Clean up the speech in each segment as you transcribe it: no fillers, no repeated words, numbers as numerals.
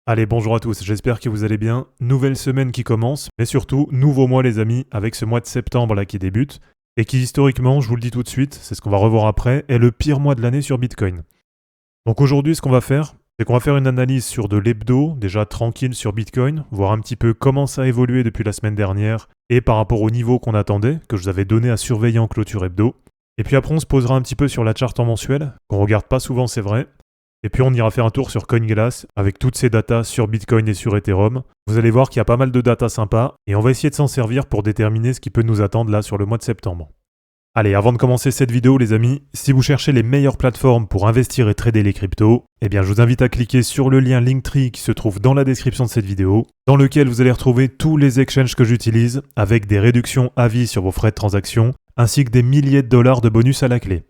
Allez, bonjour à tous, j'espère que vous allez bien. Nouvelle semaine qui commence, mais surtout, nouveau mois les amis, avec ce mois de septembre là qui débute, et qui historiquement, je vous le dis tout de suite, c'est ce qu'on va revoir après, est le pire mois de l'année sur Bitcoin. Donc aujourd'hui, ce qu'on va faire, c'est qu'on va faire une analyse sur de l'hebdo, déjà tranquille sur Bitcoin, voir un petit peu comment ça a évolué depuis la semaine dernière, et par rapport au niveau qu'on attendait, que je vous avais donné à surveiller en clôture hebdo. Et puis après, on se posera un petit peu sur la charte en mensuel, qu'on regarde pas souvent, c'est vrai. Et puis on ira faire un tour sur CoinGlass avec toutes ces datas sur Bitcoin et sur Ethereum. Vous allez voir qu'il y a pas mal de datas sympas et on va essayer de s'en servir pour déterminer ce qui peut nous attendre là sur le mois de septembre. Allez, avant de commencer cette vidéo les amis, si vous cherchez les meilleures plateformes pour investir et trader les cryptos, eh bien je vous invite à cliquer sur le lien Linktree qui se trouve dans la description de cette vidéo, dans lequel vous allez retrouver tous les exchanges que j'utilise avec des réductions à vie sur vos frais de transaction, ainsi que des milliers de dollars de bonus à la clé.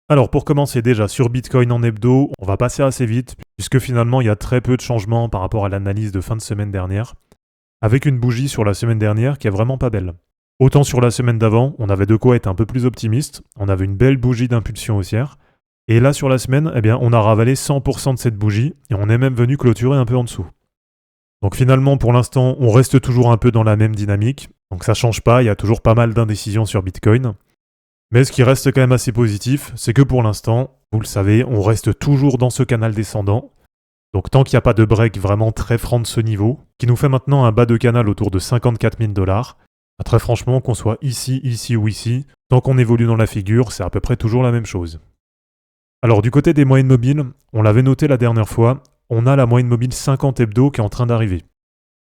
Alors pour commencer déjà sur Bitcoin en hebdo, on va passer assez vite puisque finalement il y a très peu de changements par rapport à l'analyse de fin de semaine dernière, avec une bougie sur la semaine dernière qui est vraiment pas belle. Autant sur la semaine d'avant, on avait de quoi être un peu plus optimiste, on avait une belle bougie d'impulsion haussière, et là sur la semaine, eh bien on a ravalé 100% de cette bougie et on est même venu clôturer un peu en dessous. Donc finalement pour l'instant on reste toujours un peu dans la même dynamique, donc ça change pas, il y a toujours pas mal d'indécisions sur Bitcoin. Mais ce qui reste quand même assez positif, c'est que pour l'instant, vous le savez, on reste toujours dans ce canal descendant. Donc tant qu'il n'y a pas de break vraiment très franc de ce niveau, qui nous fait maintenant un bas de canal autour de 54 000 $, très franchement, qu'on soit ici ou ici, tant qu'on évolue dans la figure, c'est à peu près toujours la même chose. Alors du côté des moyennes mobiles, on l'avait noté la dernière fois, on a la moyenne mobile 50 hebdo qui est en train d'arriver.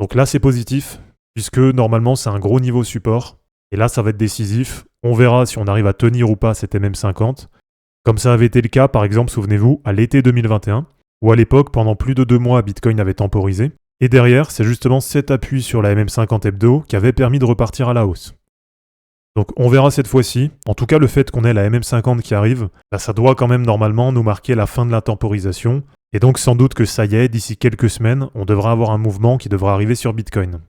Donc là c'est positif, puisque normalement c'est un gros niveau support, et là ça va être décisif. On verra si on arrive à tenir ou pas cet MM50. Comme ça avait été le cas, par exemple, souvenez-vous, à l'été 2021, où à l'époque, pendant plus de 2 mois, Bitcoin avait temporisé. Et derrière, c'est justement cet appui sur la MM50 hebdo qui avait permis de repartir à la hausse. Donc on verra cette fois-ci. En tout cas, le fait qu'on ait la MM50 qui arrive, ça doit quand même normalement nous marquer la fin de la temporisation. Et donc sans doute que ça y est, d'ici quelques semaines, on devra avoir un mouvement qui devra arriver sur Bitcoin.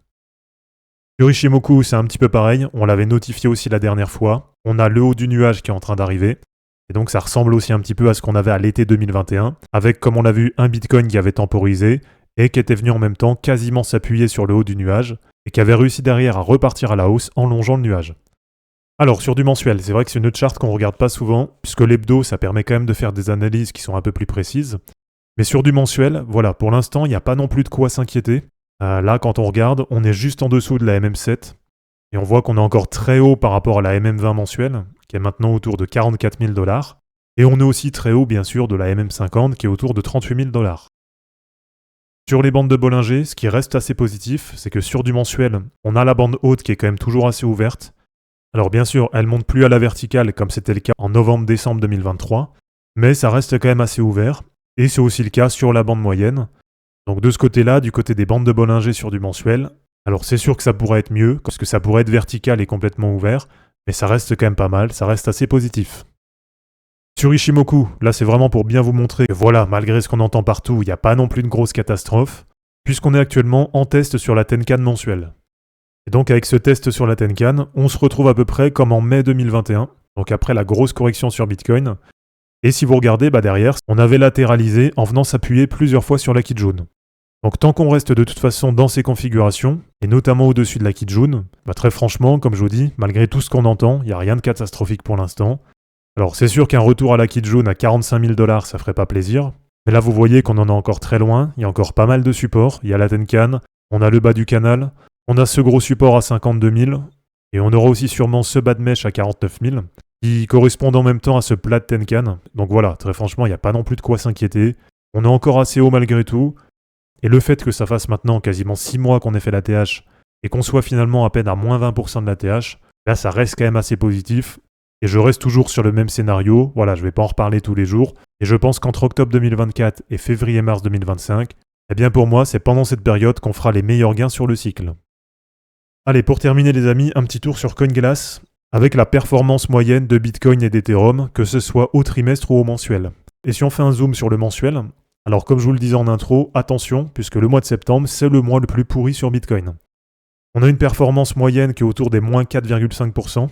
Sur Ishimoku, c'est un petit peu pareil, on l'avait notifié aussi la dernière fois. On a le haut du nuage qui est en train d'arriver. Et donc ça ressemble aussi un petit peu à ce qu'on avait à l'été 2021, avec, comme on l'a vu, un Bitcoin qui avait temporisé et qui était venu en même temps quasiment s'appuyer sur le haut du nuage et qui avait réussi derrière à repartir à la hausse en longeant le nuage. Alors sur du mensuel, c'est vrai que c'est une charte qu'on regarde pas souvent, puisque l'hebdo ça permet quand même de faire des analyses qui sont un peu plus précises. Mais sur du mensuel, voilà, pour l'instant il n'y a pas non plus de quoi s'inquiéter. Là, quand on regarde, on est juste en dessous de la MM7. Et on voit qu'on est encore très haut par rapport à la MM20 mensuelle, qui est maintenant autour de 44 000 $. Et on est aussi très haut, bien sûr, de la MM50, qui est autour de 38 000 $. Sur les bandes de Bollinger, ce qui reste assez positif, c'est que sur du mensuel, on a la bande haute qui est quand même toujours assez ouverte. Alors bien sûr, elle monte plus à la verticale comme c'était le cas en novembre-décembre 2023, mais ça reste quand même assez ouvert. Et c'est aussi le cas sur la bande moyenne. Donc de ce côté-là, du côté des bandes de Bollinger sur du mensuel, alors c'est sûr que ça pourrait être mieux, parce que ça pourrait être vertical et complètement ouvert, mais ça reste quand même pas mal, ça reste assez positif. Sur Ishimoku, là c'est vraiment pour bien vous montrer que voilà, malgré ce qu'on entend partout, il n'y a pas non plus une grosse catastrophe, puisqu'on est actuellement en test sur la Tenkan mensuelle. Et donc avec ce test sur la Tenkan, on se retrouve à peu près comme en mai 2021, donc après la grosse correction sur Bitcoin. Et si vous regardez, derrière, on avait latéralisé en venant s'appuyer plusieurs fois sur la Kijun. Donc tant qu'on reste de toute façon dans ces configurations, et notamment au-dessus de la Kijun, très franchement, comme je vous dis, malgré tout ce qu'on entend, il n'y a rien de catastrophique pour l'instant. Alors c'est sûr qu'un retour à la Kijun à 45 000 $, ça ferait pas plaisir, mais là vous voyez qu'on en est encore très loin, il y a encore pas mal de supports, il y a la Tenkan, on a le bas du canal, on a ce gros support à 52 000, et on aura aussi sûrement ce bas de mèche à 49 000, qui correspondent en même temps à ce plat de Tenkan. Donc voilà, très franchement, il n'y a pas non plus de quoi s'inquiéter. On est encore assez haut malgré tout. Et le fait que ça fasse maintenant quasiment 6 mois qu'on ait fait la TH et qu'on soit finalement à peine à moins 20% de la TH, là ça reste quand même assez positif. Et je reste toujours sur le même scénario. Voilà, je ne vais pas en reparler tous les jours. Et je pense qu'entre octobre 2024 et février-mars 2025, eh bien pour moi, c'est pendant cette période qu'on fera les meilleurs gains sur le cycle. Allez, pour terminer les amis, un petit tour sur CoinGlass, avec la performance moyenne de Bitcoin et d'Ethereum, que ce soit au trimestre ou au mensuel. Et si on fait un zoom sur le mensuel, alors comme je vous le disais en intro, attention, puisque le mois de septembre, c'est le mois le plus pourri sur Bitcoin. On a une performance moyenne qui est autour des moins 4,5%.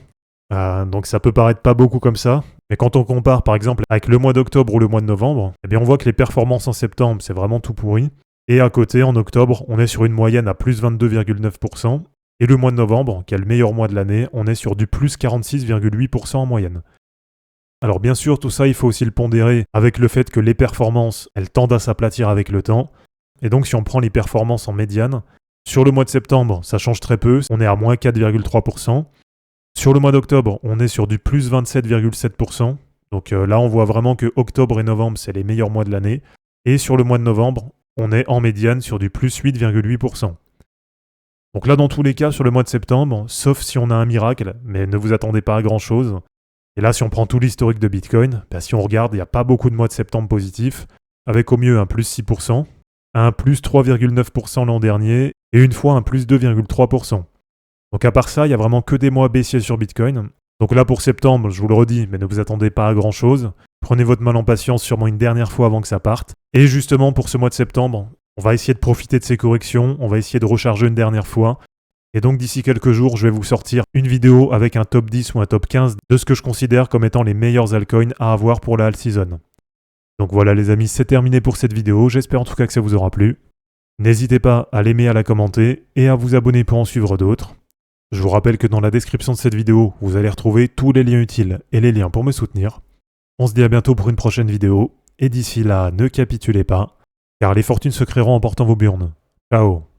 Donc ça peut paraître pas beaucoup comme ça, mais quand on compare par exemple avec le mois d'octobre ou le mois de novembre, eh bien on voit que les performances en septembre, c'est vraiment tout pourri. Et à côté, en octobre, on est sur une moyenne à plus 22,9%. Et le mois de novembre, qui est le meilleur mois de l'année, on est sur du plus 46,8% en moyenne. Alors bien sûr, tout ça, il faut aussi le pondérer avec le fait que les performances, elles tendent à s'aplatir avec le temps. Et donc si on prend les performances en médiane, sur le mois de septembre, ça change très peu, on est à moins 4,3%. Sur le mois d'octobre, on est sur du plus 27,7%. Donc là, on voit vraiment que octobre et novembre, c'est les meilleurs mois de l'année. Et sur le mois de novembre, on est en médiane sur du plus 8,8%. Donc là, dans tous les cas, sur le mois de septembre, sauf si on a un miracle, mais ne vous attendez pas à grand-chose. Et là, si on prend tout l'historique de Bitcoin, si on regarde, il n'y a pas beaucoup de mois de septembre positifs, avec au mieux un plus 6%, un plus 3,9% l'an dernier, et une fois un plus 2,3%. Donc à part ça, il n'y a vraiment que des mois baissiers sur Bitcoin. Donc là pour septembre, je vous le redis, mais ne vous attendez pas à grand chose. Prenez votre mal en patience sûrement une dernière fois avant que ça parte. Et justement pour ce mois de septembre, on va essayer de profiter de ces corrections, on va essayer de recharger une dernière fois. Et donc d'ici quelques jours, je vais vous sortir une vidéo avec un top 10 ou un top 15 de ce que je considère comme étant les meilleurs altcoins à avoir pour la alt season. Donc voilà les amis, c'est terminé pour cette vidéo, j'espère en tout cas que ça vous aura plu. N'hésitez pas à l'aimer, à la commenter et à vous abonner pour en suivre d'autres. Je vous rappelle que dans la description de cette vidéo, vous allez retrouver tous les liens utiles et les liens pour me soutenir. On se dit à bientôt pour une prochaine vidéo, et d'ici là, ne capitulez pas, car les fortunes se créeront en portant vos burnes. Ciao.